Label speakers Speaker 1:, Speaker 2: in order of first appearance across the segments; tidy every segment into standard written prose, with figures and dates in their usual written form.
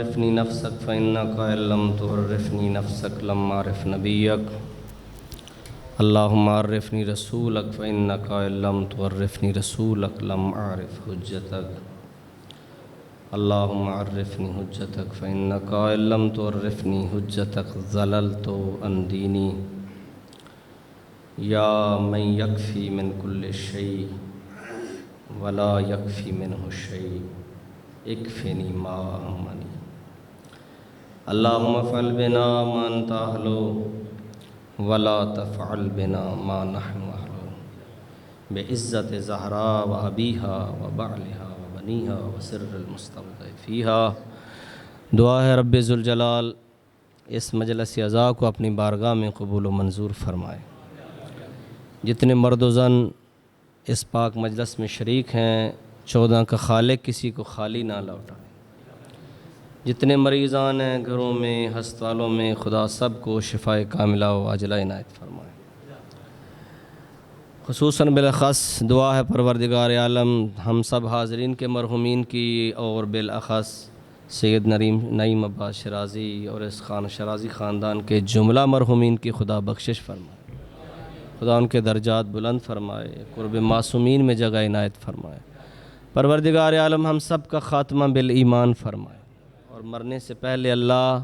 Speaker 1: عرفني نفسك فإنك إن لم تعرفني نفسك لم أعرف نبيك. اللهم عرفني رسولك فإنك إن لم تعرفني رسولك لم أعرف حجتك. اللهم عرفني حجتك فإنك إن لم تعرفني حجتك ضللت عن ديني. يا من يكفي من كل شيء ولا يكفي منه شيء اكفني ما أهمني. اللهم افعل بنا ما أنت أهله ولا تفعل بنا ما نحن أهله بعزة زهراء وأبيها وبعلها وبنيها وسر المستودع فيها. دعا ہے رب ذوالجلال اس مجلس عزا کو اپنی بارگاہ میں قبول و منظور فرمائے. جتنے مرد و زن اس پاک مجلس میں شریک ہیں 14 کا خالق کسی کو خالی نہ لوٹائے. جتنے مریضان ہیں گھروں میں ہسپتالوں میں خدا سب کو شفاء کاملہ و عاجلہ عنایت فرمائے. خصوصاً بالاخص دعا ہے پروردگار عالم ہم سب حاضرین کے مرحومین کی اور بالاخص سید نعیم عباس شرازی اور اس شرازی خاندان کے جملہ مرحومین کی خدا بخشش فرمائے. خدا ان کے درجات بلند فرمائے، قرب معصومین میں جگہ عنایت فرمائے. پروردگار عالم ہم سب کا خاتمہ بالایمان فرمائے اور مرنے سے پہلے اللہ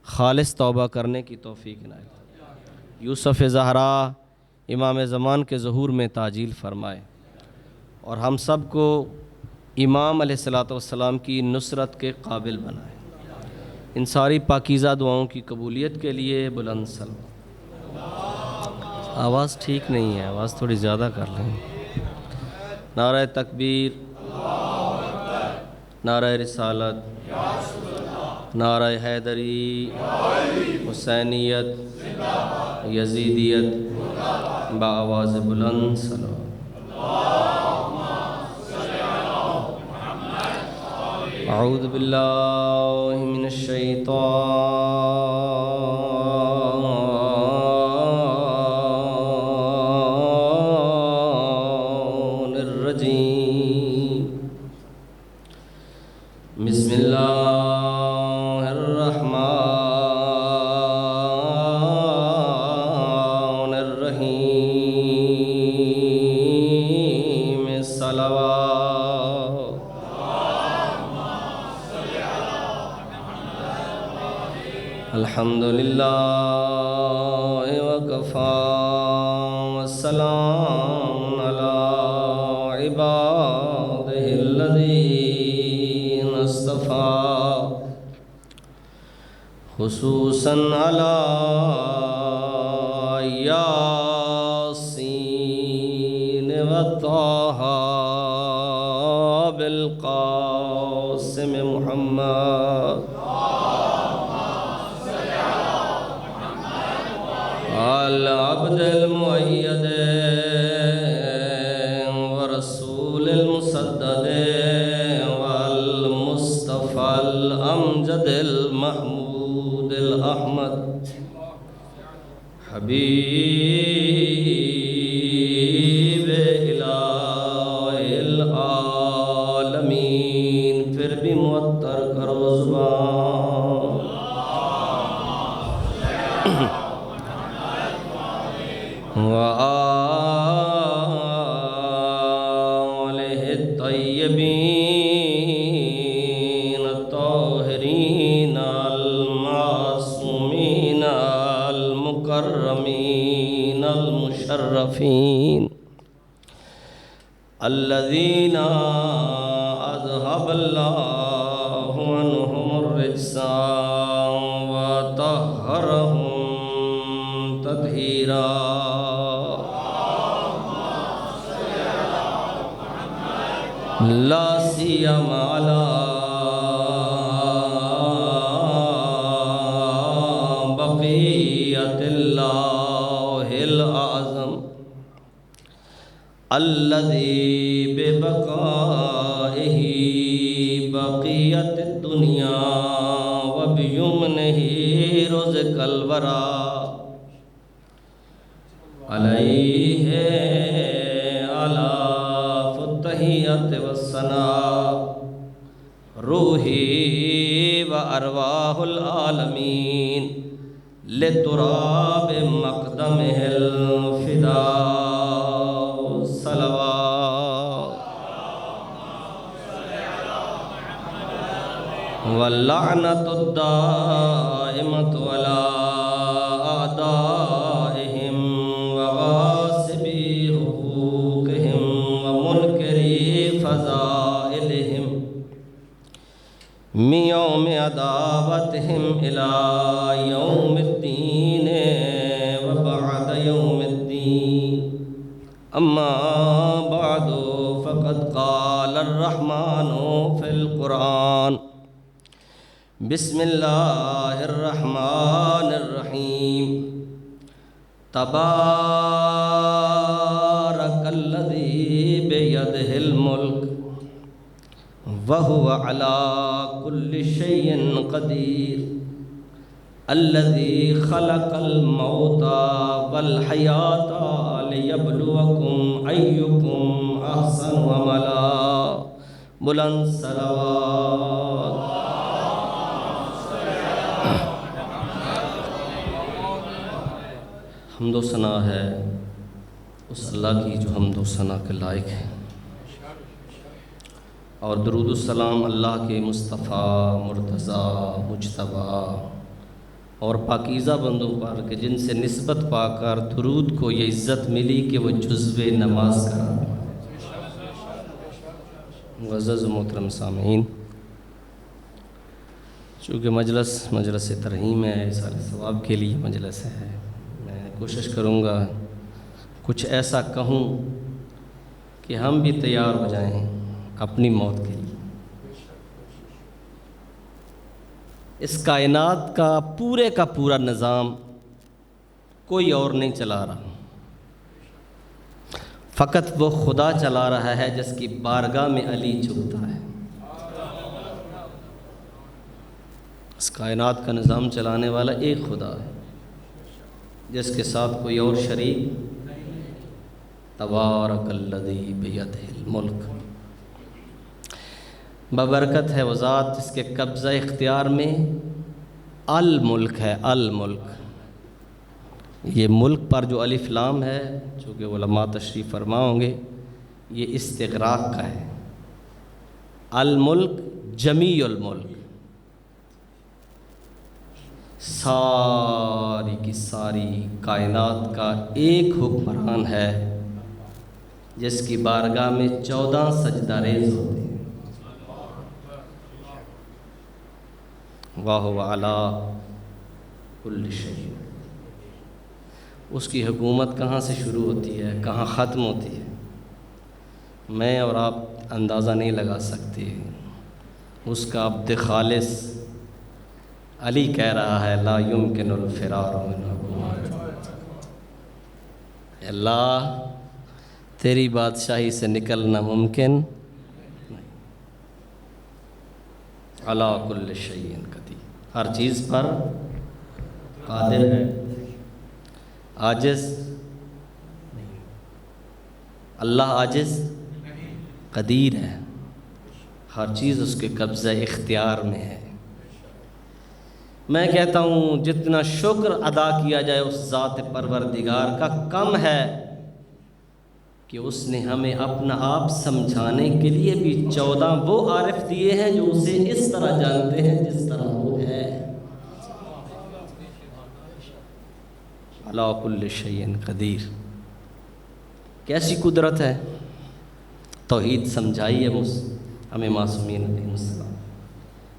Speaker 1: خالص توبہ کرنے کی توفیق عنایت فرمائے. یوسف زہرا امام زمان کے ظہور میں تعجیل فرمائے اور ہم سب کو امام علیہ السلام کی نصرت کے قابل بنائے. ان ساری پاکیزہ دعاؤں کی قبولیت کے لیے بلند صلوات. آواز ٹھیک نہیں ہے، آواز تھوڑی زیادہ کر لیں. نعرہ تکبیر، نعرہ رسالت، نعرہ حیدری، حسینیت، یزیدیت بآواز بلند صلوات. اعوذ باللہ من الشیطان الرجیم. بسم اللہ الرحمن الرحیم. صلوات. الحمدللہ وکفی والسلام علی عبادہ الذین اصطفیٰ خصوصاً علی یاسین و طٰہٰ بالقاسم محمد العبد المؤید ورسول المسدد والمصطفى الامجد المحمود الاحمد حبیب الہ العالمین. پھر بھی معطر کرو زبان. وآلہ الطیبین الطاہرین المعصومین المکرمین المشرفین الذین اذهب اللہ عنہم الرجس وطہرہم تطہیرا. لا سیما علی بقیت اللہ الاعظم الذی ببقائہ بقیت الدنیا وبیمنہ رزق الورا. علیہ التحیۃ والثناء روحی و ارواح العالمین لتراب مقدمہ الفداء صلوات واللعنۃ الدائمۃ علی اعدائہم وغاصبی حقوقہم ومنکری فضائلہم من یوم عداوتہم الی یوم الدین وبعد یوم الدین اما بعد فقد قال الرحمن فی القرآن بسم اللہ الرحمن الرحیم تبارک الذی بیدہ الملک وَهُوَ عَلَى كُلِّ شَيْءٍ قَدِيرٌ الَّذِي خَلَقَ الْمَوْتَ وَالْحَيَاةَ لِيَبْلُوَكُمْ أَيُّكُمْ أَحْسَنُ عَمَلًا بلند صلوات حمد و ثنا ہے اس اللہ کی جو حمد و ثنا کے لائق ہے، اور درود السلام اللہ کے مصطفیٰ مرتضیٰ مجتبیٰ اور پاکیزہ بندوں پر کہ جن سے نسبت پا کر درود کو یہ عزت ملی کہ وہ جزو نماز کرا۔ معزز و محترم سامعین، چونکہ مجلس ترحیم ہے، اِصال ثواب کے لیے مجلس ہے، میں کوشش کروں گا کچھ ایسا کہوں کہ ہم بھی تیار ہو جائیں اپنی موت کے لیے۔ اس کائنات کا پورا نظام کوئی اور نہیں چلا رہا، فقط وہ خدا چلا رہا ہے جس کی بارگاہ میں علی جھکتا ہے۔ اس کائنات کا نظام چلانے والا ایک خدا ہے جس کے ساتھ کوئی اور شریک۔ تبارک الذی بیدہ الملک، ببرکت ہے وہ ذات جس کے قبضہ اختیار میں الملک ہے۔ الملک، یہ ملک پر جو الف لام ہے، چونکہ علماء تشریف فرما ہوں گے، یہ استغراق کا ہے۔ الملک جمیع الملک، ساری کی ساری کائنات کا ایک حکمران ہے جس کی بارگاہ میں 14 سجدہ ریز ہوتے ہیں۔ وَهُوَ عَلَى كُلِّ شَيْءٍ، اس کی حکومت کہاں سے شروع ہوتی ہے، کہاں ختم ہوتی ہے، میں اور آپ اندازہ نہیں لگا سکتے۔ اس کا عبد خالص علی کہہ رہا ہے لا يمكن الفرار من حکومت، اللہ تیری بادشاہی سے نکلنا ممکن نہیں۔ عَلَى كُلِّ شَيْءٍ قدیر، ہر چیز پر قادر ہے، عاجز نہیں۔ اللہ عاجز قدیر ہے، ہر چیز اس کے قبضہ اختیار میں ہے۔ میں کہتا ہوں جتنا شکر ادا کیا جائے اس ذات پروردگار کا کم ہے کہ اس نے ہمیں اپنا آپ سمجھانے کے لیے بھی 14 وہ عارف دیے ہیں جو اسے اس طرح جانتے ہیں جس طرح وہ ہے۔ عَلَى كُلِّ شَيْءٍ قدیر، کیسی قدرت ہے۔ توحید سمجھائی ہے ہمیں معصومین علیہ السلام۔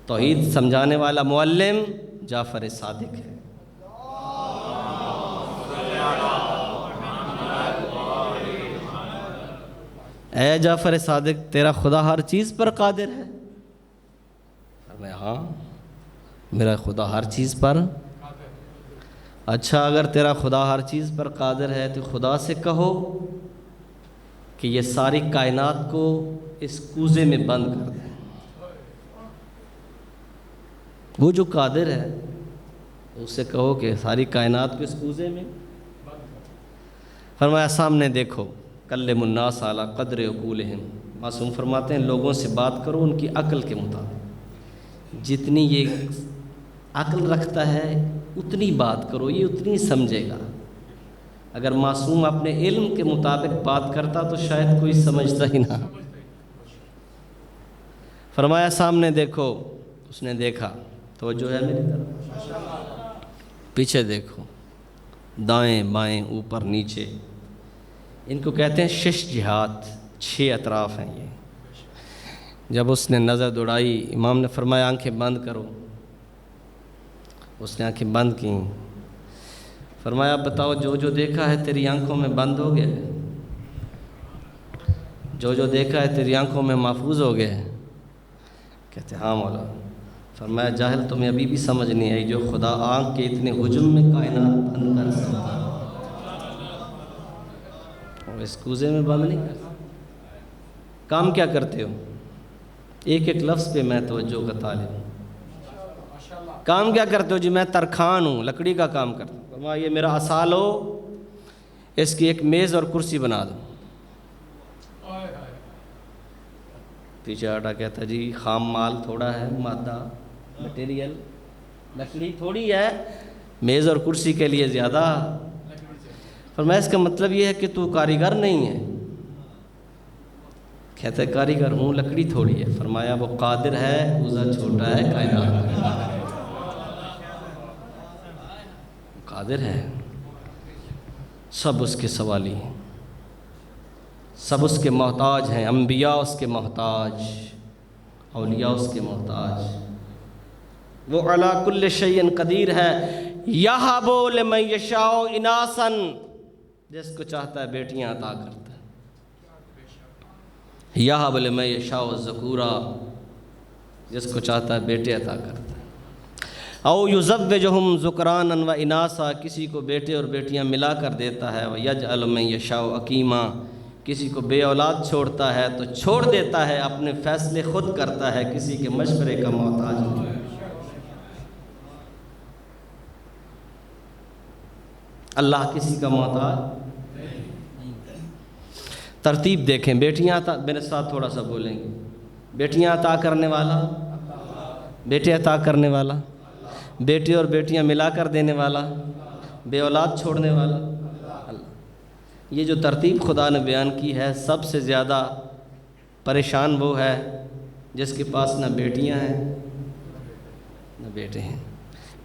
Speaker 1: توحید سمجھانے والا معلم جعفر صادق ہے۔ اے جعفر صادق، تیرا خدا ہر چیز پر قادر ہے؟ میں ہاں، میرا خدا ہر چیز پر۔ اچھا، اگر تیرا خدا ہر چیز پر قادر ہے تو خدا سے کہو کہ یہ ساری کائنات کو اس کوزے میں بند کر دیں۔ وہ جو قادر ہے اسے کہو کہ ساری کائنات کو اس کوزے میں۔ فرمایا سامنے دیکھو، کلم الناس علی قدر عقولہم، معصوم فرماتے ہیں لوگوں سے بات کرو ان کی عقل کے مطابق۔ جتنی یہ عقل رکھتا ہے اتنی بات کرو، یہ اتنی سمجھے گا۔ اگر معصوم اپنے علم کے مطابق بات کرتا تو شاید کوئی سمجھتا ہی نہ۔ فرمایا سامنے دیکھو، اس نے دیکھا، توجہ ہے میری طرف، پیچھے دیکھو، دائیں بائیں اوپر نیچے، ان کو کہتے ہیں 6 جہات، 6 اطراف ہیں یہ۔ جب اس نے نظر دوڑائی، امام نے فرمایا آنکھیں بند کرو، اس نے آنکھیں بند کیں۔ فرمایا بتاؤ جو جو دیکھا ہے تیری آنکھوں میں بند ہو گیا ہے؟ جو جو دیکھا ہے تیری آنکھوں میں محفوظ ہو گیا ہے؟ کہتے ہاں مولا۔ فرمایا جاہل تمہیں ابھی بھی سمجھ نہیں آئی، جو خدا آنکھ کے اتنے حجم میں کائنات بند کر سکتا ہے اور اس کوزے میں بند نہیں کرتا۔ کام کیا کرتے ہو؟ ایک ایک لفظ پہ میں توجہ کا طالب ہوں۔ کام کیا کرتے ہو؟ جی میں ترخان ہوں، لکڑی کا کام کرتا ہوں۔ فرمایا یہ میرا عصا لو، اس کی ایک میز اور کرسی بنا دو۔ پیچھے ہٹا کہتا جی خام مال تھوڑا ہے، مادہ مٹیریل لکڑی تھوڑی ہے، میز اور کرسی کے لیے زیادہ۔ فرمایا اس کا مطلب یہ ہے کہ تو کاریگر نہیں ہے؟ کہتا ہے کاریگر ہوں، لکڑی تھوڑی ہے۔ فرمایا وہ قادر ہے، کوزہ چھوٹا ہے، کائنات قادر ہے، سب اس کے سوالی ہیں، سب اس کے محتاج ہیں۔ انبیاء اس کے محتاج، اولیاء اس کے محتاج۔ وہ علی کل شیء قدیر ہے، یہب لمن یشاء اناثا، جس کو چاہتا ہے بیٹیاں عطا کرتا ہے۔ یہب لمن یشاء الذکورا، جس کو چاہتا ہے بیٹے عطا کرتا ہے۔ او یزوجہم ذکرانا و اناثا، کسی کو بیٹے اور بیٹیاں ملا کر دیتا ہے۔ ویجعل من یشاء عقیما، کسی کو بے اولاد چھوڑتا ہے تو چھوڑ دیتا ہے، اپنے فیصلے خود کرتا ہے، کسی کے مشورے کا محتاج نہیں۔ اللہ کسی کا محتاج نہیں۔ ترتیب دیکھیں، بیٹیاں عطا، میرے ساتھ تھوڑا سا بولیں گے، بیٹیاں عطا کرنے والا، بیٹے عطا کرنے والا، بیٹے اور بیٹیاں ملا کر دینے والا، بے اولاد چھوڑنے والا اللہ۔ یہ جو ترتیب خدا نے بیان کی ہے، سب سے زیادہ پریشان وہ ہے جس کے پاس نہ بیٹیاں ہیں نہ بیٹے ہیں۔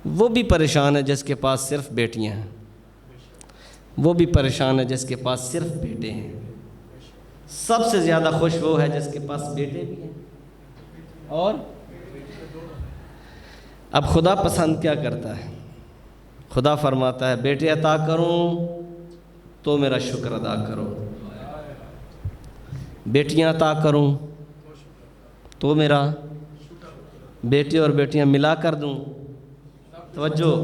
Speaker 1: وہ بھی پریشان ہے جس کے پاس صرف بیٹیاں ہیں، وہ بھی پریشان ہے جس کے پاس صرف بیٹے ہیں۔ سب سے زیادہ خوش وہ ہے جس کے پاس بیٹے بھی ہیں اور اب خدا پسند کیا کرتا ہے؟ خدا فرماتا ہے بیٹے عطا کروں تو میرا شکر ادا کرو، بیٹیاں عطا کروں تو میرا، بیٹے اور بیٹیاں ملا کر دوں، توجہ،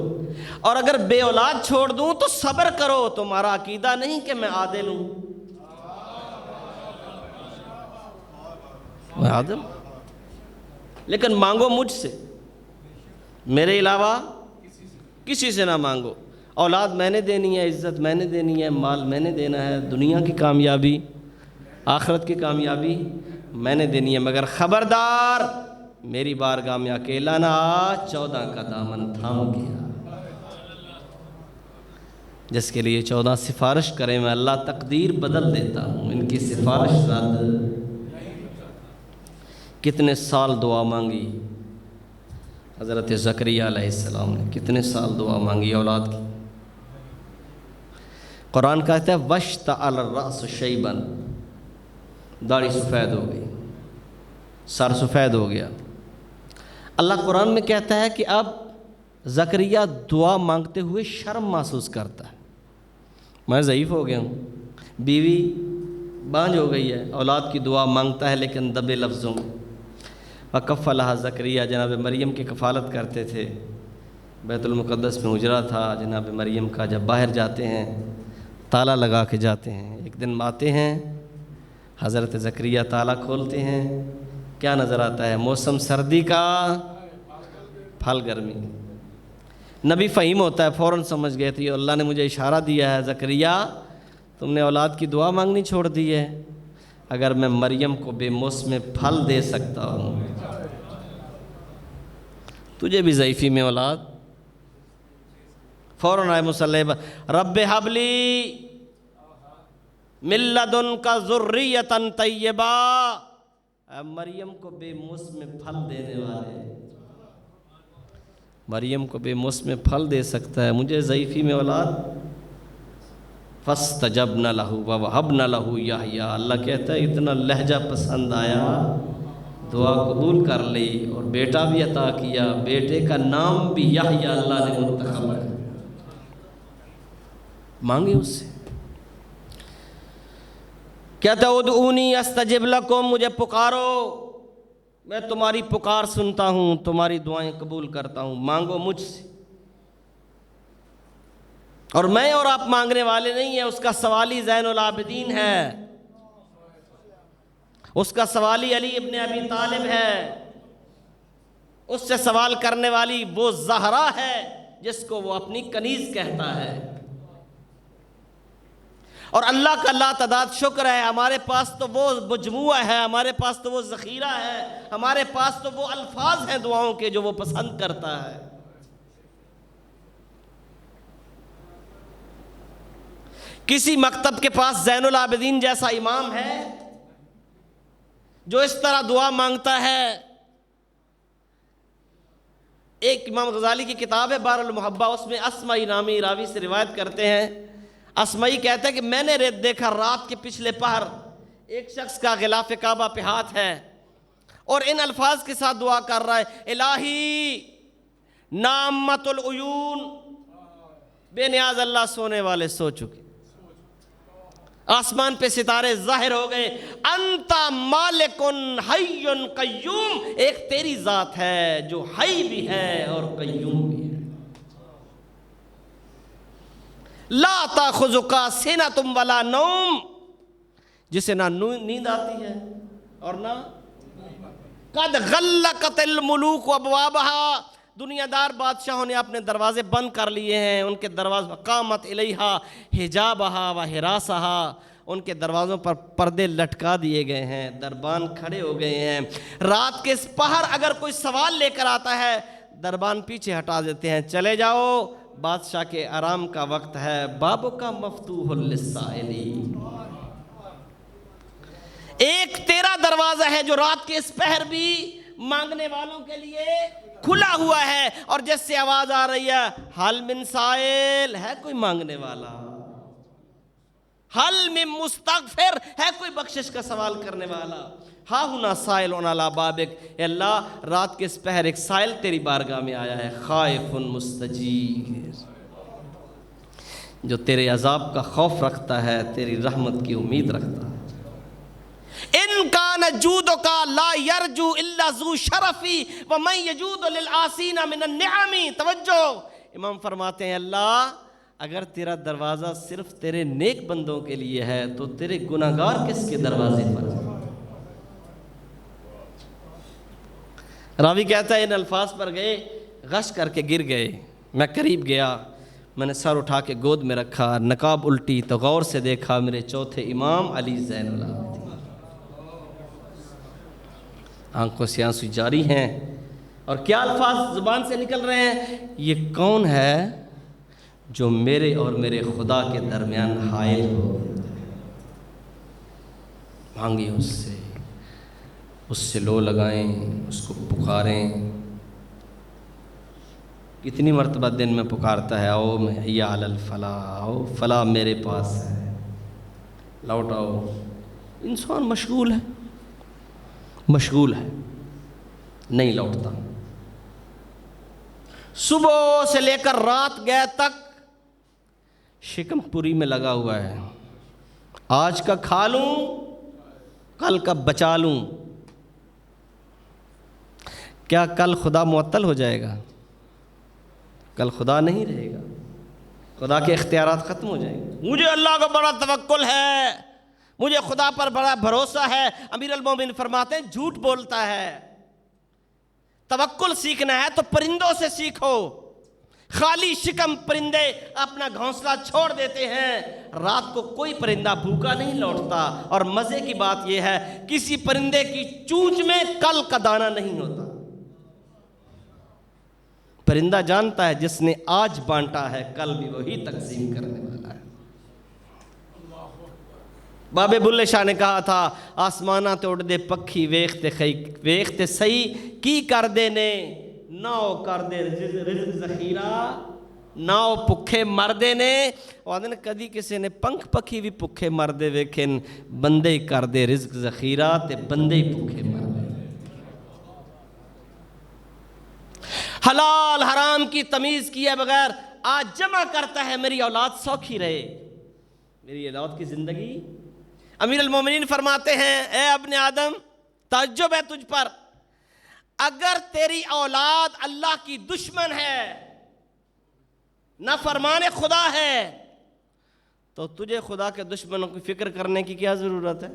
Speaker 1: اور اگر بے اولاد چھوڑ دوں تو صبر کرو، تمہارا عقیدہ نہیں کہ میں عادل ہوں، میں عادل، لیکن مانگو مجھ سے، میرے علاوہ کسی سے نہ مانگو۔ اولاد میں نے دینی ہے، عزت میں نے دینی ہے، مال میں نے دینا ہے، دنیا کی کامیابی آخرت کی کامیابی میں نے دینی ہے، مگر خبردار میری بارگاہ میں اکیلا نہ آ، 14 کا دامن تھام گیا۔ جس کے لیے 14 سفارش کریں میں اللہ تقدیر بدل دیتا ہوں، ان کی سفارش رد۔ کتنے سال دعا مانگی حضرت زکریا علیہ السلام نے، کتنے سال دعا مانگی اولاد کی۔ قرآن کہتا ہے وَاشْتَعَلَ الرَّأْسُ شَيْبًا، داڑھی سفید ہو گئی، سر سفید ہو گیا۔ اللہ قرآن میں کہتا ہے کہ اب زکریا دعا مانگتے ہوئے شرم محسوس کرتا ہے، میں ضعیف ہو گیا ہوں، بیوی بانجھ ہو گئی ہے، اولاد کی دعا مانگتا ہے لیکن دبے لفظوں میں۔ وَكَفَّلَهَا زکریا، جناب مریم کی کفالت کرتے تھے، بیت المقدس میں حجرہ تھا جناب مریم کا، جب باہر جاتے ہیں تالا لگا کے جاتے ہیں، ایک دن آتے ہیں حضرت زکریا تالا کھولتے ہیں، کیا نظر آتا ہے؟ موسم سردی کا، پھل گرمی۔ نبی فہیم ہوتا ہے، فوراً سمجھ گئے تھے اللہ نے مجھے اشارہ دیا ہے زکریا تم نے اولاد کی دعا مانگنی چھوڑ دی ہے، اگر میں مریم کو بے موسم پھل دے سکتا ہوں تجھے بھی ضعیفی میں اولاد، فوراً آئے مصلی رب حبلی من لدنک ذریۃ طیبہ، اے مریم کو بے موسم پھل دینے والے، مریم کو بے موسم پھل دے سکتا ہے، مجھے ضعیفی میں اولاد۔ فاستجبنا لہ ووہبنا لہ یحییٰ، اللہ کہتا ہے اتنا لہجہ پسند آیا، دعا قبول کر لی اور بیٹا بھی عطا کیا، بیٹے کا نام بھی یحییٰ اللہ نے منتخب کیا۔ مانگے اس سے، کہتا ہے ادعونی استجب لکم، مجھے پکارو میں تمہاری پکار سنتا ہوں، تمہاری دعائیں قبول کرتا ہوں، مانگو مجھ سے۔ اور میں اور آپ مانگنے والے نہیں ہیں، اس کا سوالی زین العابدین ہے، اس کا سوالی علی ابن ابی طالب ہے، اس سے سوال کرنے والی وہ زہرا ہے جس کو وہ اپنی کنیز کہتا ہے۔ اور اللہ کا لا تعداد شکر ہے، ہمارے پاس تو وہ مجموعہ ہے، ہمارے پاس تو وہ ذخیرہ ہے، ہمارے پاس تو وہ الفاظ ہیں دعاؤں کے جو وہ پسند کرتا ہے۔ کسی مکتب کے پاس زین العابدین جیسا امام ہے جو اس طرح دعا مانگتا ہے؟ ایک امام غزالی کی کتاب ہے بحر المحبہ، اس میں اسمعی نامی راوی سے روایت کرتے ہیں، اسمعی کہتا ہے کہ میں نے دیکھا رات کے پچھلے پہر ایک شخص کا غلاف کعبہ پہ ہاتھ ہے اور ان الفاظ کے ساتھ دعا کر رہا ہے، الہی نامت العیون، بے نیاز اللہ سونے والے سو چکے، آسمان پہ ستارے ظاہر ہو گئے، انتا مالکن حی قیوم، ایک تیری ذات ہے جو حی بھی ہے اور قیوم بھی ہے، لا تاخذک سنۃ ولا نوم، جسے نہ نیند آتی ہے اور نہ، قد غلقت الملوک ابوابہا، دنیا دار بادشاہوں نے اپنے دروازے بند کر لیے ہیں، ان کے دروازے قامت الیہا حجابہا و حراسہا، ان کے دروازوں پر پردے لٹکا دیے گئے ہیں، دربان کھڑے ہو گئے ہیں، رات کے اس پہر اگر کوئی سوال لے کر آتا ہے دربان پیچھے ہٹا دیتے ہیں، چلے جاؤ بادشاہ کے آرام کا وقت ہے، بابک مفتوح للسائلین، ایک تیرا دروازہ ہے جو رات کے اس پہر بھی مانگنے والوں کے لیے کھلا ہوا ہے، اور جس سے آواز آ رہی ہے حل من سائل، ہے کوئی مانگنے والا، حل من مستغفر، ہے کوئی بخشش کا سوال کرنے والا، ہا ہنا سائل علی بابک، اے اللہ رات کے اس پہر ایک سائل تیری بارگاہ میں آیا ہے، خائف مستجیر، جو تیرے عذاب کا خوف رکھتا ہے، تیری رحمت کی امید رکھتا ہے۔ ان کان جودک لا یرجو الا ذو شرفی ومن یجود للعاصین من النعم، توجہ، امام فرماتے ہیں اللہ اگر تیرا دروازہ صرف تیرے نیک بندوں کے لیے ہے تو تیرے گناہگار کس کے دروازے پر ہیں؟ راوی کہتا ہے ان الفاظ پر گئے، غش کر کے گر گئے، میں قریب گیا، میں نے سر اٹھا کے گود میں رکھا، نقاب الٹی تو غور سے دیکھا میرے چوتھے امام علی زین العابدین، آنکھوں سے آنسو جاری ہیں، اور کیا الفاظ زبان سے نکل رہے ہیں، یہ کون ہے جو میرے اور میرے خدا کے درمیان حائل ہو، مانگیں اس سے لو لگائیں، اس کو پکاریں، کتنی مرتبہ دن میں پکارتا ہے، آؤ میں حی علی الفلاح، آؤ فلاح میرے پاس ہے، لوٹ آؤ، انسان مشغول ہے، نہیں لوٹتا، صبح سے لے کر رات گئے تک شکم پوری میں لگا ہوا ہے، آج کا کھا لوں کل کا بچا لوں، کیا کل خدا معطل ہو جائے گا؟ کل خدا نہیں رہے گا، خدا کے اختیارات ختم ہو جائیں گے۔ مجھے اللہ کا بڑا توکل ہے، مجھے خدا پر بڑا بھروسہ ہے، امیر المومنین فرماتے ہیں جھوٹ بولتا ہے، توکل سیکھنا ہے تو پرندوں سے سیکھو، خالی شکم پرندے اپنا گھونسلہ چھوڑ دیتے ہیں، رات کو کوئی پرندہ بھوکا نہیں لوٹتا، اور مزے کی بات یہ ہے کسی پرندے کی چونچ میں کل کا دانہ نہیں ہوتا، پرندہ جانتا ہے جس نے آج بانٹا ہے کل بھی وہی تقسیم کرنے والا ہے۔ بابے بلے شاہ نے کہا تھا آسمانہ تے اڑ دے پکھی ویختے سہی کی کر دے نے ناؤ کر دے رزق ذخیرہ ناؤ پکھے مردے نے آدھے کدی کسی نے پنکھ پکھی بھی پکھے مردے ویکھن بندے ہی کر دے رزق ذخیرہ تے بندے ہی پکھے مردے۔ حلال حرام کی تمیز کیے بغیر آج جمع کرتا ہے میری اولاد سوکھی رہے، میری اولاد کی زندگی۔ امیر المومنین فرماتے ہیں اے ابن آدم تعجب ہے تجھ پر، اگر تیری اولاد اللہ کی دشمن ہے نافرمان خدا ہے تو تجھے خدا کے دشمنوں کی فکر کرنے کی کیا ضرورت ہے؟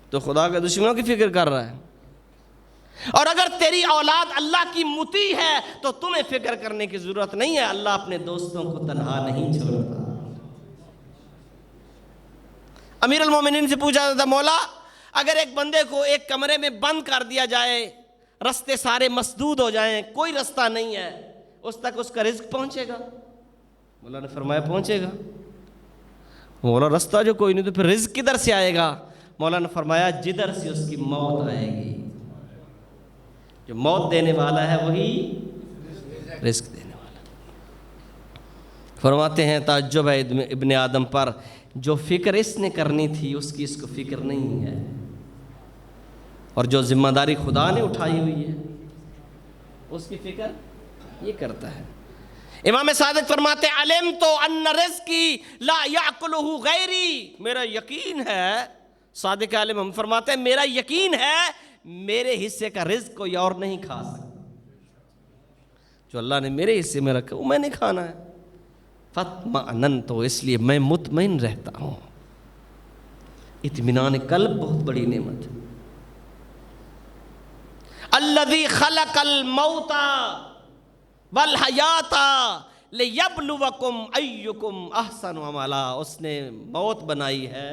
Speaker 1: تو خدا کے دشمنوں کی فکر کر رہا ہے۔ اور اگر تیری اولاد اللہ کی مطیع ہے تو تمہیں فکر کرنے کی ضرورت نہیں ہے، اللہ اپنے دوستوں کو تنہا نہیں چھوڑتا۔ امیر المومنین سے پوچھا تھا مولا اگر ایک بندے کو ایک کمرے میں بند کر دیا جائے، رستے سارے مسدود ہو جائیں، کوئی رستہ نہیں ہے، اس تک اس کا رزق پہنچے گا؟ مولا نے فرمایا پہنچے گا۔ مولا رستہ جو کوئی نہیں تو پھر رزق کدھر سے آئے گا؟ مولا نے فرمایا جدھر سے اس کی موت آئے گی، جو موت دینے والا ہے وہی رزق دینے والا۔ فرماتے ہیں تعجب ہے ابن آدم پر، جو فکر اس نے کرنی تھی اس کی اس کو فکر نہیں ہے، اور جو ذمہ داری خدا نے اٹھائی ہوئی ہے اس کی فکر یہ کرتا ہے۔ امام صادق فرماتے علمت ان رزقی لا یاکلہ غیری، میرا یقین ہے، صادق عالم ہم فرماتے ہیں میرا یقین ہے میرے حصے کا رزق کوئی اور نہیں کھا سکتا، جو اللہ نے میرے حصے میں رکھا وہ میں نے کھانا ہے۔ فاطمأننت، تو اس لیے میں مطمئن رہتا ہوں۔ اطمینان قلب بہت بڑی نعمت ہے۔ الذی خلق الموت والحیات لیبلوکم ایکم احسن عملا، اس نے موت بنائی ہے،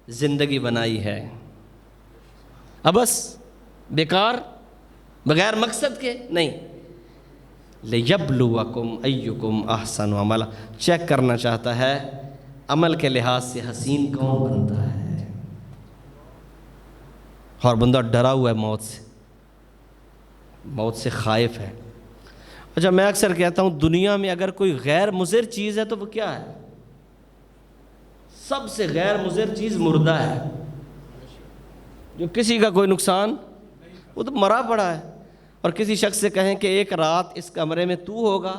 Speaker 1: زندگی بنائی ہے، ابس بیکار بغیر مقصد کے نہیں، لیبلوکم ایکم احسن عملا، چیک کرنا چاہتا ہے عمل کے لحاظ سے حسین کون بنتا ہے۔ اور بندہ ڈرا ہوا ہے موت سے، موت سے خائف ہے۔ اچھا میں اکثر کہتا ہوں دنیا میں اگر کوئی غیر مضر چیز ہے تو وہ کیا ہے؟ سب سے غیر مضر چیز مردہ ہے، جو کسی کا کوئی نقصان، وہ تو مرا پڑا ہے۔ اور کسی شخص سے کہیں کہ ایک رات اس کمرے میں تو ہوگا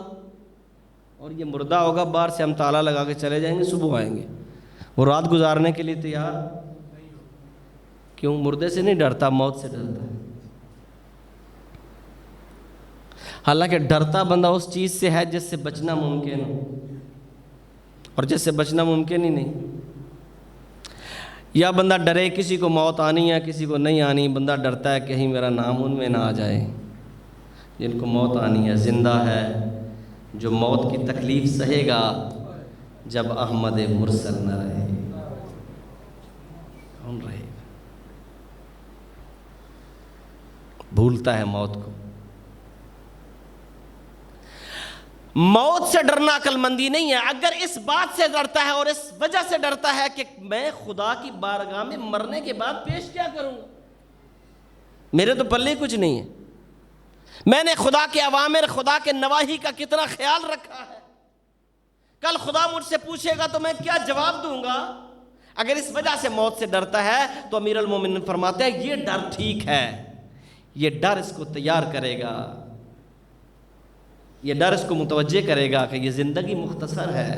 Speaker 1: اور یہ مردہ ہوگا، باہر سے ہم تالا لگا کے چلے جائیں گے، صبح آئیں گے، وہ رات گزارنے کے لیے تیار کیوں؟ مردے سے نہیں ڈرتا، موت سے ڈرتا ہے۔ حالانکہ ڈرتا بندہ اس چیز سے ہے جس سے بچنا ممکن ہو، اور جس سے بچنا ممکن ہی نہیں۔ یا بندہ ڈرے کسی کو موت آنی ہے کسی کو نہیں آنی، بندہ ڈرتا ہے کہیں میرا نام ان میں نہ آ جائے جن کو موت آنی ہے۔ زندہ ہے جو موت کی تکلیف سہے گا جب احمد مرسل نہ رہے، کون رہے گا؟ بھولتا ہے موت کو۔ موت سے ڈرنا عقل مندی نہیں ہے۔ اگر اس بات سے ڈرتا ہے اور اس وجہ سے ڈرتا ہے کہ میں خدا کی بارگاہ میں مرنے کے بعد پیش کیا کروں گا، میرے تو پلے کچھ نہیں ہے، میں نے خدا کے اوامر خدا کے نواہی کا کتنا خیال رکھا ہے، کل خدا مجھ سے پوچھے گا تو میں کیا جواب دوں گا؟ اگر اس وجہ سے موت سے ڈرتا ہے تو امیر المومنین فرماتے ہیں یہ ڈر ٹھیک ہے، یہ ڈر اس کو تیار کرے گا، یہ ڈر اس کو متوجہ کرے گا کہ یہ زندگی مختصر ہے۔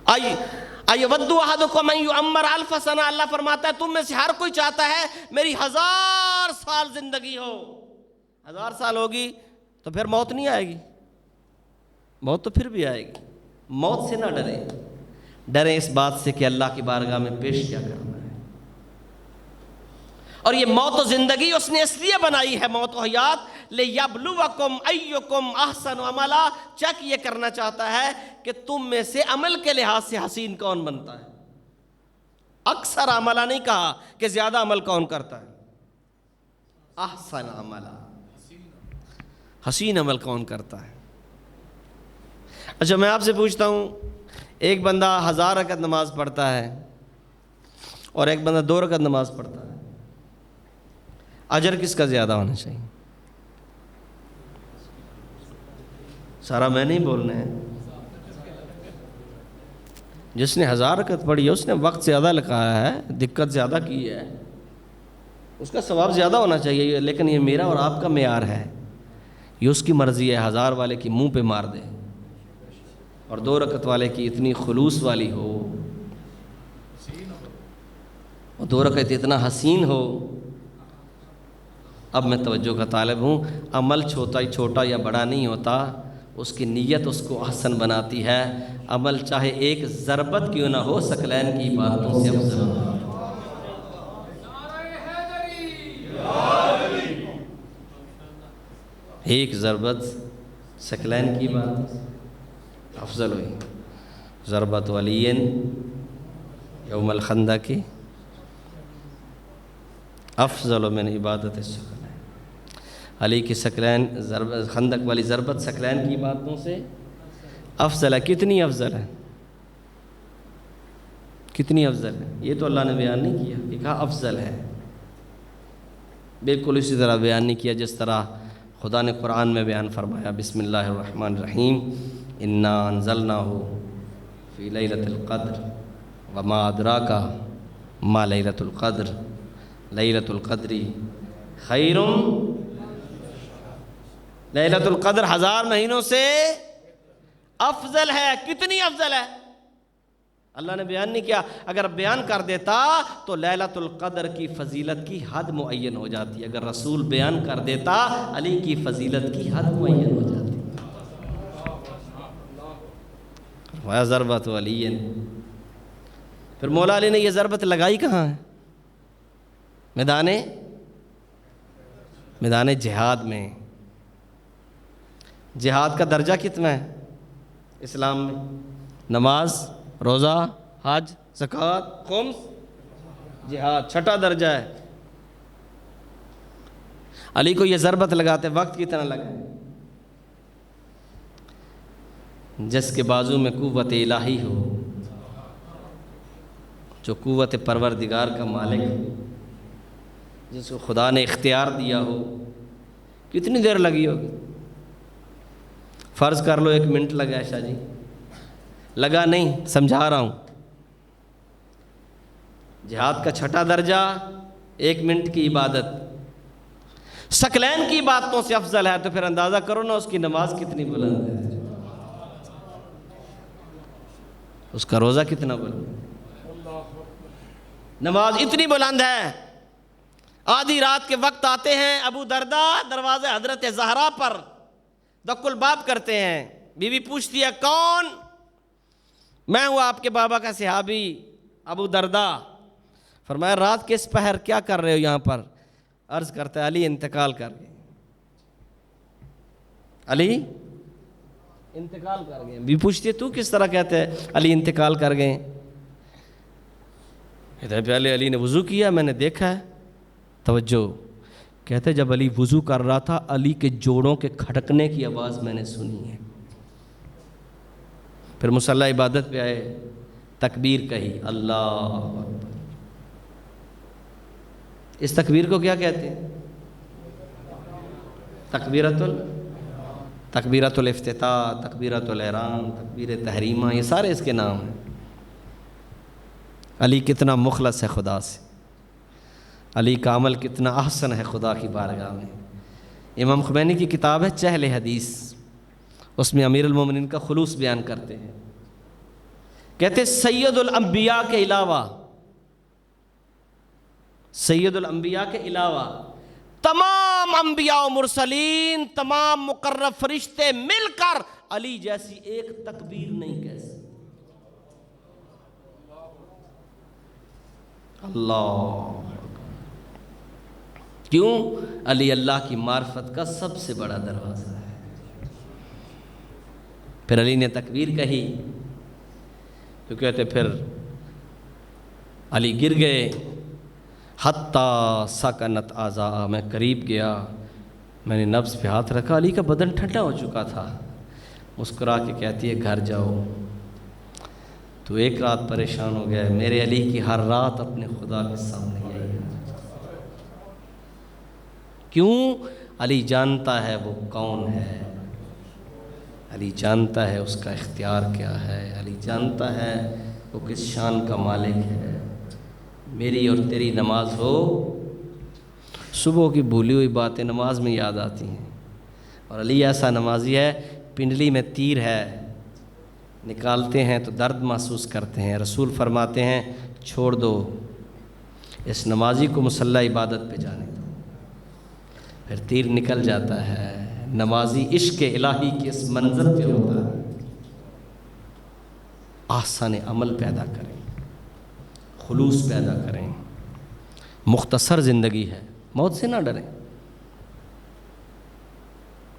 Speaker 1: ایود احدکم ان یعمر الف سنہ، اللہ فرماتا ہے تم میں سے ہر کوئی چاہتا ہے میری 1000 سال زندگی ہو۔ 1000 سال ہوگی تو پھر موت نہیں آئے گی، موت تو پھر بھی آئے گی۔ موت سے نہ ڈریں، ڈریں اس بات سے کہ اللہ کی بارگاہ میں پیش کیا کرنا ہے۔ اور یہ موت و زندگی اس نے اس لیے بنائی ہے، موت و حیات، لیبلوکم ایکم احسن عملا، چیک یہ کرنا چاہتا ہے کہ تم میں سے عمل کے لحاظ سے حسین کون بنتا ہے۔ اکثر عملہ نہیں کہا کہ زیادہ عمل کون کرتا ہے، احسن عملہ، حسین عمل کون کرتا ہے؟ اچھا میں آپ سے پوچھتا ہوں، ایک بندہ 1000 رکعت نماز پڑھتا ہے اور ایک بندہ 2 رکعت نماز پڑھتا ہے، اجر کس کا زیادہ ہونا چاہیے؟ سارا میں نہیں بولنا ہے. جس نے 1000 رکعت پڑھی ہے اس نے وقت زیادہ لگایا ہے، دقت زیادہ کی ہے، اس کا ثواب زیادہ ہونا چاہیے. لیکن یہ میرا اور آپ کا معیار ہے، یہ اس کی مرضی ہے. 1000 والے کی منہ پہ مار دے اور 2 رکعت والے کی اتنی خلوص والی ہو اور 2 رکعت اتنا حسین ہو. اب میں توجہ کا طالب ہوں، عمل چھوٹا یا بڑا نہیں ہوتا، اس کی نیت اس کو احسن بناتی ہے. عمل چاہے ایک ضربت کیوں نہ ہو، ثقلین کی باتوں سے افضل ہو. ایک ضربت ثقلین کی بات افضل ہوئی. ضربت علی یوم الخندق افضل من عبادت الثقلین. علی کی ثقلین خندق والی ضربت ثقلین کی باتوں سے افضل ہے. کتنی افضل ہے؟ کتنی افضل ہے؟ یہ تو اللہ نے بیان نہیں کیا، یہ کہا افضل ہے. بالکل اسی طرح بیان نہیں کیا جس طرح خدا نے قرآن میں بیان فرمایا. بسم اللہ الرحمن الرحیم، انا انزلناہ فی لیلۃ القدر وما ادراک ما لیلۃ القدر لیلۃ القدر خیر. لیلۃ القدر 1000 مہینوں سے افضل ہے. کتنی افضل ہے؟ اللہ نے بیان نہیں کیا. اگر بیان کر دیتا تو لیلۃ القدر کی فضیلت کی حد معین ہو جاتی. اگر رسول بیان کر دیتا علی کی فضیلت کی حد معین ہو جاتی. وَيَا ضربت علی. پھر مولا علی نے یہ ضربت لگائی کہاں ہے؟ میدان جہاد میں. جہاد کا درجہ کتنا ہے اسلام میں؟ نماز، روزہ، حج، زکوٰۃ، خمس، جہاد 6ٹھا درجہ ہے. علی کو یہ ضربت لگاتے وقت کتنا لگا؟ جس کے بازو میں قوت الہی ہو، جو قوت پروردگار کا مالک ہو، جس کو خدا نے اختیار دیا ہو. کتنی دیر لگی ہوگی؟ فرض کر لو 1 منٹ لگا ہے. شاہ جی لگا نہیں، سمجھا رہا ہوں. جہاد کا 6ٹھا درجہ 1 منٹ کی عبادت ثقلین کی باتوں سے افضل ہے. تو پھر اندازہ کرو نا اس کی نماز کتنی بلند ہے، اس کا روزہ کتنا بلند ہے. نماز اتنی بلند ہے. آدھی رات کے وقت آتے ہیں ابو دردہ دروازے حضرت زہرا پر دق الباب کرتے ہیں. بیوی پوچھتی ہے کون؟ میں ہوں آپ کے بابا کا صحابی ابو دردہ. فرمایا رات کے اس پہر کیا کر رہے ہو یہاں پر؟ عرض کرتا ہے علی انتقال کر گئے. علی انتقال کر گئے. بھی پوچھتی ہے تو کس طرح کہتے ہیں علی انتقال کر گئے؟ ادھر پہلے علی نے وضو کیا، میں نے دیکھا ہے. توجہ، کہتے جب علی وضو کر رہا تھا علی کے جوڑوں کے کھٹکنے کی آواز میں نے سنی ہے. پھر مصلی عبادت پہ آئے، تکبیر کہی، اللہ اکبر. اس تکبیر کو کیا کہتے ہیں؟ تکبیرۃ الافتتاح، تکبیرۃ الاحرام، تکبیر تحریمہ، یہ سارے اس کے نام ہیں. علی کتنا مخلص ہے خدا سے، علی کا عمل کتنا احسن ہے خدا کی بارگاہ میں. امام خمینی کی کتاب ہے چہل حدیث، اس میں امیر المومنین کا خلوص بیان کرتے ہیں. کہتے سید الانبیاء کے علاوہ، سید الانبیاء کے علاوہ تمام انبیاء و مرسلین، تمام مقرب فرشتے مل کر علی جیسی ایک تکبیر نہیں کہہ سکتے. اللہ کیوں؟ علی اللہ کی معرفت کا سب سے بڑا دروازہ ہے. پھر علی نے تکبیر کہی تو کہتے پھر علی گر گئے. حتیٰ سکنت اعضاء، میں قریب گیا میں نے نبض پہ ہاتھ رکھا، علی کا بدن ٹھنڈا ہو چکا تھا۔ مسکرا کے کہتی ہے گھر جاؤ، تو ایک رات پریشان ہو گیا ہے، میرے علی کی ہر رات اپنے خدا کے سامنے یہی ہے۔ کیوں؟ علی جانتا ہے وہ کون ہے، علی جانتا ہے اس کا اختیار کیا ہے، علی جانتا ہے وہ کس شان کا مالک ہے۔ میری اور تیری نماز ہو، صبح کی بھولی ہوئی باتیں نماز میں یاد آتی ہیں، اور علی ایسا نمازی ہے، پنڈلی میں تیر ہے، نکالتے ہیں تو درد محسوس کرتے ہیں، رسول فرماتے ہیں چھوڑ دو، اس نمازی کو مصلی عبادت پہ جانے دو، پھر تیر نکل جاتا ہے۔ نمازی عشق الہی کے اس منظر پہ ہوتا ہے۔ آسان عمل پیدا کریں، خلوص پیدا کریں، مختصر زندگی ہے، موت سے نہ ڈریں۔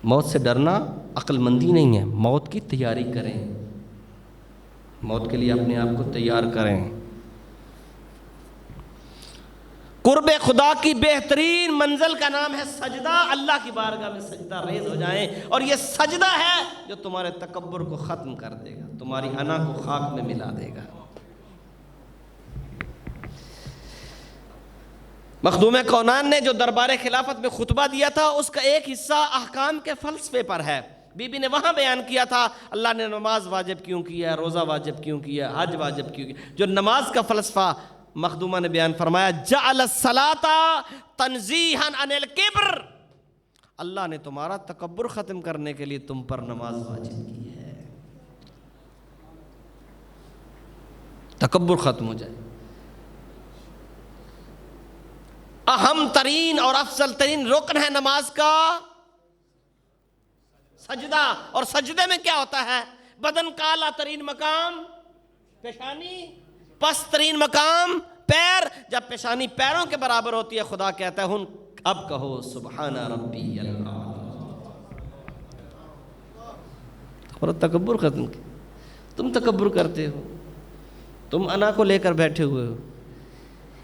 Speaker 1: موت سے ڈرنا عقل مندی نہیں ہے، موت کی تیاری کریں، موت کے لیے اپنے آپ کو تیار کریں۔ قرب خدا کی بہترین منزل کا نام ہے سجدہ، اللہ کی بارگاہ میں سجدہ ریز ہو جائیں، اور یہ سجدہ ہے جو تمہارے تکبر کو ختم کر دے گا، تمہاری انا کو خاک میں ملا دے گا۔ مخدوم کونان نے جو دربار خلافت میں خطبہ دیا تھا، اس کا ایک حصہ احکام کے فلسفے پر ہے۔ بی بی نے وہاں بیان کیا تھا اللہ نے نماز واجب کیوں کیا، روزہ واجب کیوں کیا، حج واجب کیوں کیا۔ جو نماز کا فلسفہ مخدومہ نے بیان فرمایا، جعل الصلاۃ تنزیہا عن الکبر، اللہ نے تمہارا تکبر ختم کرنے کے لیے تم پر نماز واجب کی ہے، تکبر ختم ہو جائے۔ اہم ترین اور افضل ترین رکن ہے نماز کا سجدہ، اور سجدے میں کیا ہوتا ہے؟ بدن کا اعلیٰ ترین مقام پیشانی، پست ترین مقام پیر، جب پیشانی پیروں کے برابر ہوتی ہے خدا کہتا ہے ہن اب کہو سبحان ربی اللہ، اور تکبر ختم کیا۔ تم تکبر کرتے ہو، تم انا کو لے کر بیٹھے ہوئے ہو۔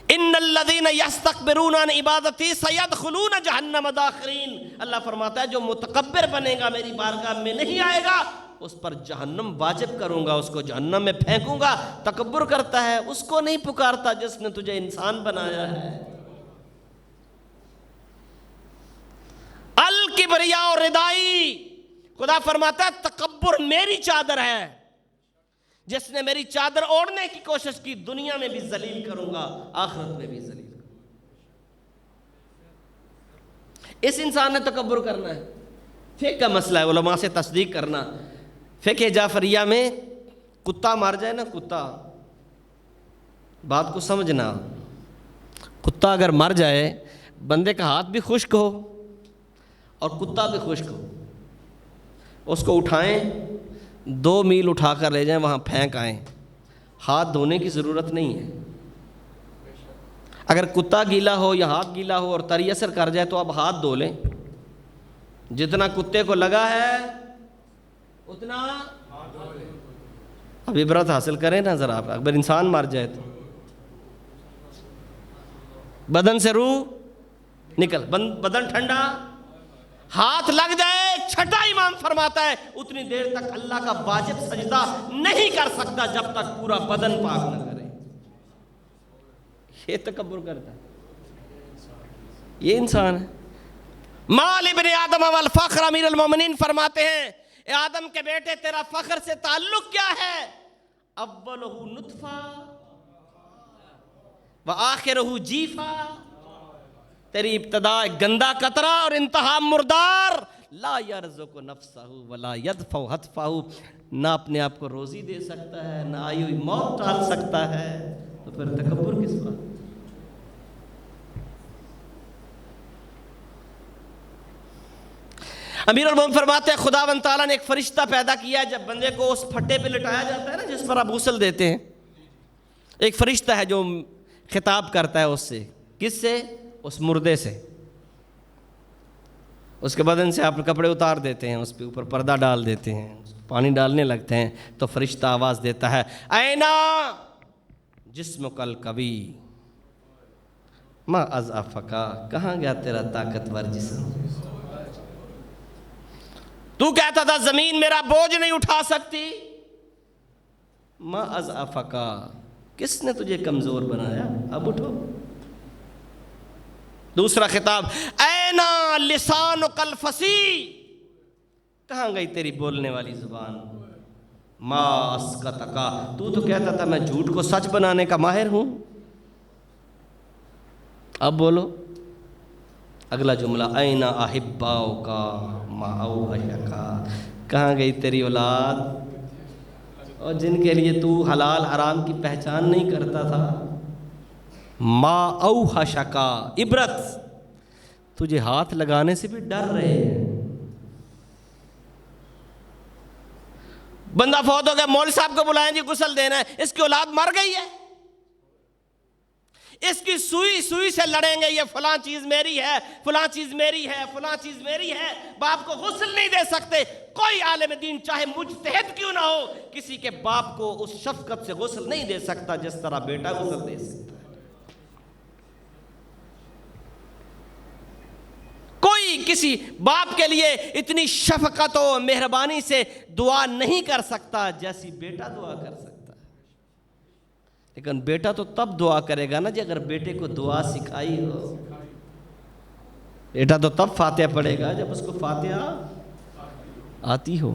Speaker 1: ان الذین یستکبرون عن عبادتی سیدخلون جہنم داخرین، اللہ فرماتا ہے جو متکبر بنے گا میری بارگاہ میں نہیں آئے گا، اس پر جہنم واجب کروں گا، اس کو جہنم میں پھینکوں گا۔ تکبر کرتا ہے، اس کو نہیں پکارتا جس نے تجھے انسان بنایا ہے۔ الکبریاء ردائی، خدا فرماتا ہے تکبر میری چادر ہے، جس نے میری چادر اوڑھنے کی کوشش کی دنیا میں بھی ذلیل کروں گا، آخرت میں بھی ذلیل کروں گا۔ اس انسان نے تکبر کرنا ہے۔ فقہ کا مسئلہ ہے، علماء سے تصدیق کرنا۔ فقہ جعفریہ میں کتا مر جائے نا، کتا، بات کو سمجھنا، کتا اگر مر جائے، بندے کا ہاتھ بھی خشک ہو اور کتا بھی خشک ہو، اس کو اٹھائیں، 2 میل اٹھا کر لے جائیں، وہاں پھینک آئیں، ہاتھ دھونے کی ضرورت نہیں ہے۔ اگر کتا گیلا ہو یا ہاتھ گیلا ہو اور تری اثر کر جائے تو اب ہاتھ دھو لیں، جتنا کتے کو لگا ہے اتنا اب عبرت حاصل کریں نا ذرا۔ اگر انسان مر جائے تو بدن سے روح نکل، بدن ٹھنڈا، ہاتھ لگ جائے، چھٹا امام فرماتا ہے اتنی دیر تک اللہ کا واجب سجدہ نہیں کر سکتا جب تک پورا بدن پاک نہ کرے۔ یہ تکبر کرتا ہے، یہ انسان ہے۔ مال ابن آدم والفخر، امیر المومنین فرماتے ہیں اے آدم کے بیٹے تیرا فخر سے تعلق کیا ہے؟ اولہ نطفہ وآخرہ جیفہ، تیری ابتدا ایک گندا قطرہ اور انتہا مردار۔ لا یرزق نفسہ ولا یدفع حتفہ، نہ اپنے آپ کو روزی دے سکتا ہے، نہ آئی ہوئی موت ٹال سکتا ہے، تو پھر تکبر کس بات؟ امیر المومنین فرماتے ہیں خداوند تعالیٰ نے ایک فرشتہ پیدا کیا ہے، جب بندے کو اس پھٹے پہ لٹایا جاتا ہے نا جس پر آپ غسل دیتے ہیں، ایک فرشتہ ہے جو خطاب کرتا ہے اس سے، کس سے؟ اس مردے سے۔ اس کے بدن سے آپ کپڑے اتار دیتے ہیں، اس پہ اوپر پردہ ڈال دیتے ہیں، پانی ڈالنے لگتے ہیں تو فرشتہ آواز دیتا ہے اینا جسمک القوی ما اضعفک، کہاں گیا تیرا طاقتور جسم؟ تو کہتا تھا زمین میرا بوجھ نہیں اٹھا سکتی، ما اضعفکا، کس نے تجھے کمزور بنایا، اب اٹھو۔ دوسرا خطاب، اینا لسانک الفصیح، کہاں گئی تیری بولنے والی زبان، ما اسکتکا، تو کہتا تھا میں جھوٹ کو سچ بنانے کا ماہر ہوں، اب بولو۔ اگلا جملہ، اینا احباؤکا ما اوحشکا، کہاں گئی تیری اولاد اور جن کے لیے تو حلال حرام کی پہچان نہیں کرتا تھا، ما اوحشکا، عبرت، تجھے ہاتھ لگانے سے بھی ڈر رہے ہیں۔ بندہ فوت ہو گیا، مولوی صاحب کو بلائیں جی غسل دینا ہے، اس کی اولاد مر گئی ہے، اس کی سوئی سوئی سے لڑیں گے، یہ فلاں چیز میری ہے، فلاں چیز میری ہے، فلاں چیز میری ہے، باپ کو غسل نہیں دے سکتے۔ کوئی عالم دین چاہے مجتہد کیوں نہ ہو، کسی کے باپ کو اس شفقت سے غسل نہیں دے سکتا جس طرح بیٹا غسل دے سکتا ہے۔ کوئی کسی باپ کے لیے اتنی شفقت و مہربانی سے دعا نہیں کر سکتا جیسی بیٹا دعا کر سکتا ہے۔ لیکن بیٹا تو تب دعا کرے گا نا جی اگر بیٹے کو دعا سکھائی ہو۔ بیٹا تو تب فاتحہ پڑھے گا جب اس کو فاتحہ آتی ہو۔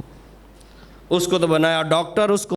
Speaker 1: اس کو تو بنایا ڈاکٹر، اس کو